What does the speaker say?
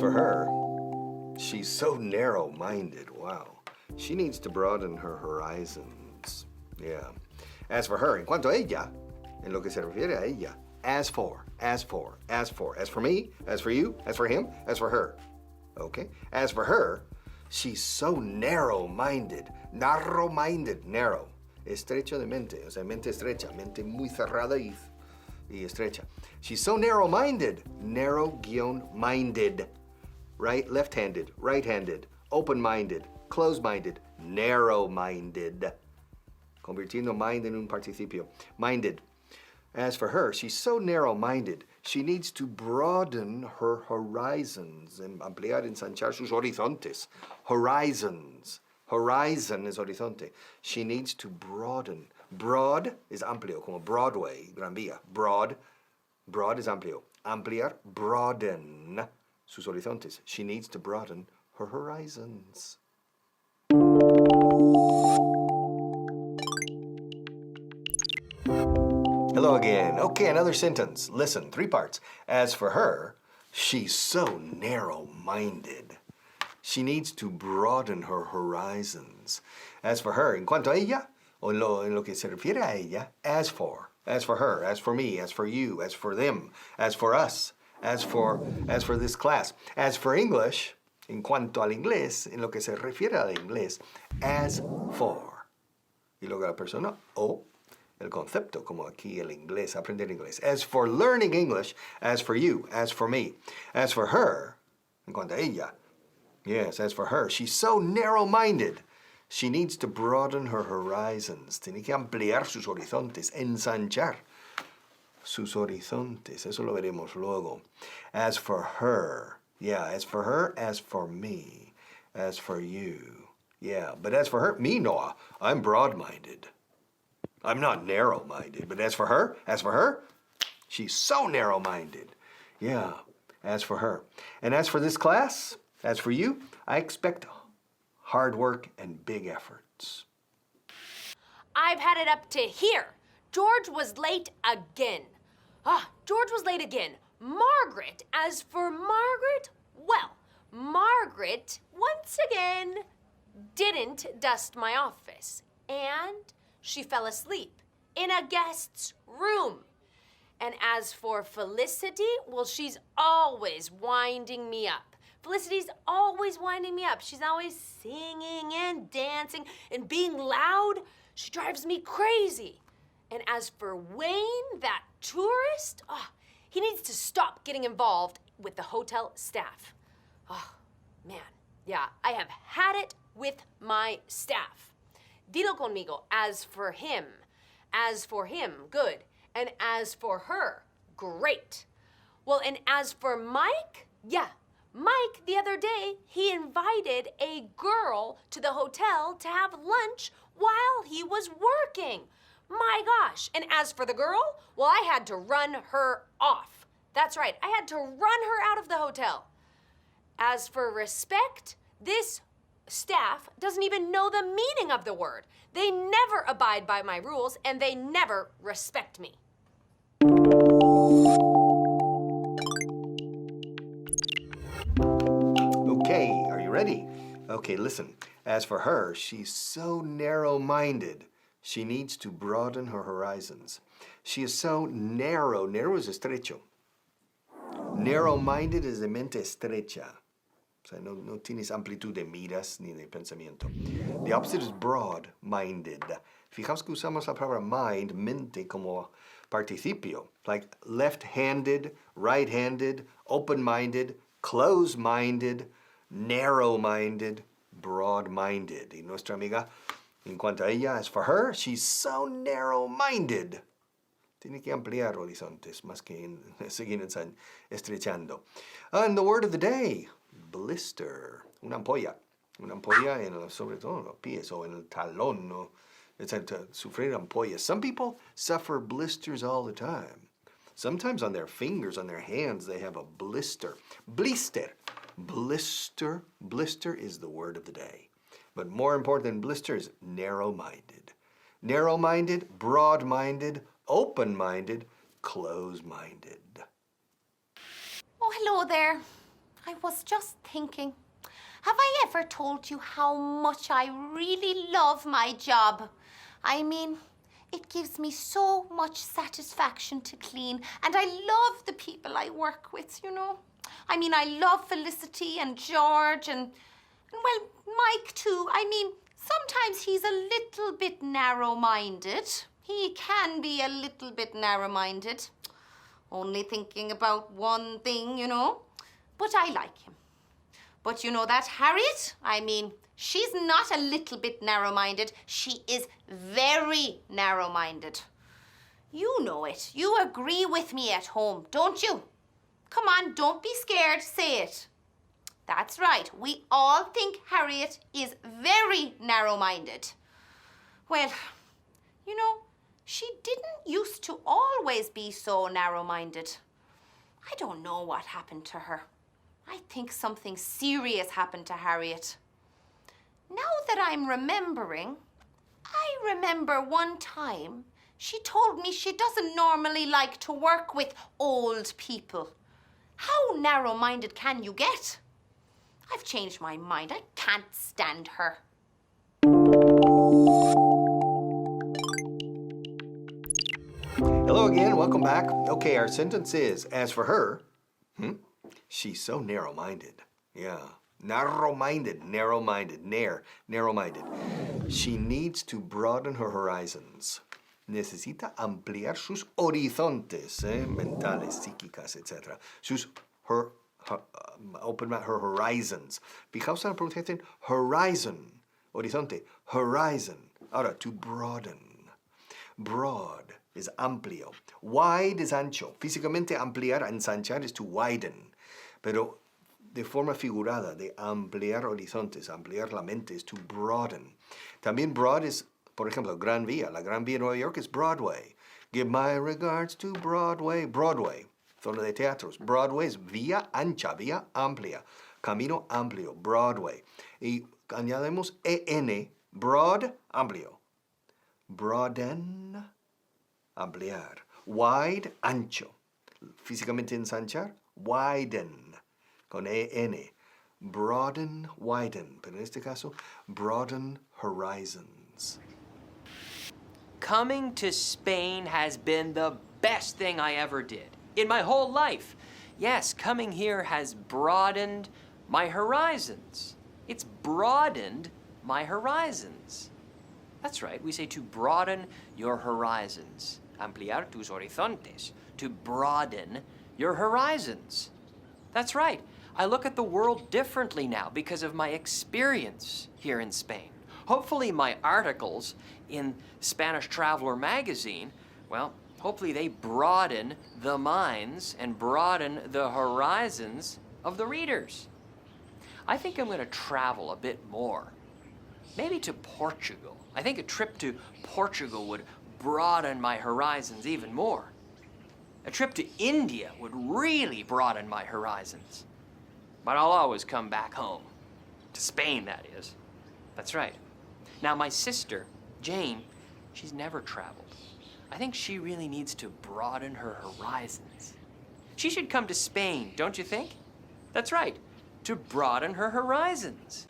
for her, she's so narrow-minded. Wow. She needs to broaden her horizons. Yeah. As for her, en cuanto a ella, en lo que se refiere a ella, as for me, as for you, as for him, as for her. Okay? As for her, she's so narrow-minded. Narrow-minded, narrow. Estrecho de mente, o sea, mente estrecha, mente muy cerrada y estrecha. She's so narrow-minded. Narrow-minded. Right? Left-handed, right-handed, open-minded, closed-minded, narrow-minded. Convirtiendo mind en un participio. Minded. As for her, she's so narrow-minded, she needs to broaden her horizons. Ampliar, ensanchar sus horizontes. Horizons. Horizon is horizonte. She needs to broaden. Broad is amplio, como Broadway, Gran Vía. Broad. Broad is amplio. Ampliar, broaden sus horizontes. She needs to broaden her horizons. Hello again. Okay, another sentence. Listen, 3 parts. As for her, she's so narrow-minded. She needs to broaden her horizons. As for her, en cuanto a ella, o en lo que se refiere a ella, as for her, as for me, as for you, as for them, as for us, as for this class. As for English, en cuanto al inglés, en lo que se refiere al inglés, as for. Y luego la persona, o el concepto, como aquí el inglés, aprender inglés. As for learning English, as for you, as for me. As for her, en cuanto a ella, yes, as for her, she's so narrow-minded. She needs to broaden her horizons. Tiene que ampliar sus horizontes, ensanchar sus horizontes. Eso lo veremos luego. As for her, yeah, as for her, as for me, as for you. Yeah, but as for her, me, Noah, I'm broad-minded. I'm not narrow-minded, but as for her, she's so narrow-minded. Yeah, as for her. And as for this class, as for you, I expect hard work and big efforts. I've had it up to here. George was late again. George was late again. Margaret, as for Margaret, well, Margaret, once again, didn't dust my office. And she fell asleep in a guest's room. And as for Felicity, well, she's always winding me up. Felicity's always winding me up. She's always singing and dancing and being loud. She drives me crazy. And as for Wayne, that tourist, he needs to stop getting involved with the hotel staff. Oh, man, yeah, I have had it with my staff. Dilo conmigo, as for him, good. And as for her, great. Well, and as for Mike, yeah, Mike, the other day, he invited a girl to the hotel to have lunch while he was working. My gosh. And as for the girl, well, I had to run her off. That's right, I had to run her out of the hotel. As for respect, this staff doesn't even know the meaning of the word. They never abide by my rules, and they never respect me. Okay, are you ready? Okay, listen. As for her, she's so narrow-minded. She needs to broaden her horizons. She is so narrow. Narrow is estrecho. Narrow-minded es de mente estrecha. O sea, no tienes amplitud de miras ni de pensamiento. The opposite is broad-minded. Fijamos que usamos la palabra mind, mente, como participio. Like left-handed, right-handed, open-minded, closed-minded, narrow-minded, broad-minded. Y nuestra amiga, en cuanto a ella, as for her, she's so narrow-minded. Tiene que ampliar horizontes, más que seguir estrechando. And the word of the day, blister. Una ampolla. Una ampolla sobre todo en los pies o en el talón. ¿No? It's sufrir ampollas. Some people suffer blisters all the time. Sometimes on their fingers, on their hands, they have a blister. Blister. Blister. Blister is the word of the day. But more important than blister is narrow-minded. Narrow-minded, broad-minded, open-minded, closed-minded. Oh, hello there. I was just thinking, have I ever told you how much I really love my job? I mean, it gives me so much satisfaction to clean, and I love the people I work with, you know. I mean, I love Felicity and George and well, Mike too. I mean, sometimes he's a little bit narrow-minded. He can be a little bit narrow-minded. Only thinking about one thing, you know. But I like him. But you know that Harriet? I mean, she's not a little bit narrow-minded. She is very narrow-minded. You know it. You agree with me at home, don't you? Come on, don't be scared. Say it. That's right. We all think Harriet is very narrow-minded. Well, you know, she didn't used to always be so narrow-minded. I don't know what happened to her. I think something serious happened to Harriet. Now that I'm remembering, I remember one time she told me she doesn't normally like to work with old people. How narrow-minded can you get? I've changed my mind. I can't stand her. Hello again, welcome back. Okay, our sentence is, as for her, she's so narrow-minded. Yeah, narrow-minded, narrow-minded. She needs to broaden her horizons. Necesita ampliar sus horizontes, mentales, psíquicas, etc. Open her horizons. Fijaos en la pronunciación, horizon, horizonte, horizon. Ahora, to broaden. Broad is amplio. Wide is ancho. Físicamente ampliar, ensanchar is to widen. Pero de forma figurada, de ampliar horizontes, ampliar la mente is to broaden. También broad is, por ejemplo, Gran Vía. La Gran Vía de Nueva York is Broadway. Give my regards to Broadway. Broadway, zona de teatros. Broadway es vía ancha, vía amplia. Camino amplio, Broadway. Y añadimos EN, broad, amplio. Broaden, ampliar. Wide, ancho. Físicamente ensanchar, widen, con EN. Broaden, widen. Pero en este caso, broaden horizons. Coming to Spain has been the best thing I ever did in my whole life. Yes, coming here has broadened my horizons. It's broadened my horizons. That's right, we say to broaden your horizons. Ampliar tus horizontes. To broaden your horizons. That's right. I look at the world differently now because of my experience here in Spain. Hopefully my articles in Spanish Traveler magazine, well, hopefully they broaden the minds and broaden the horizons of the readers. I think I'm going to travel a bit more. Maybe to Portugal. I think a trip to Portugal would broaden my horizons even more. A trip to India would really broaden my horizons. But I'll always come back home. To Spain, that is. That's right. Now, my sister, Jane, she's never traveled. I think she really needs to broaden her horizons. She should come to Spain, don't you think? That's right, to broaden her horizons.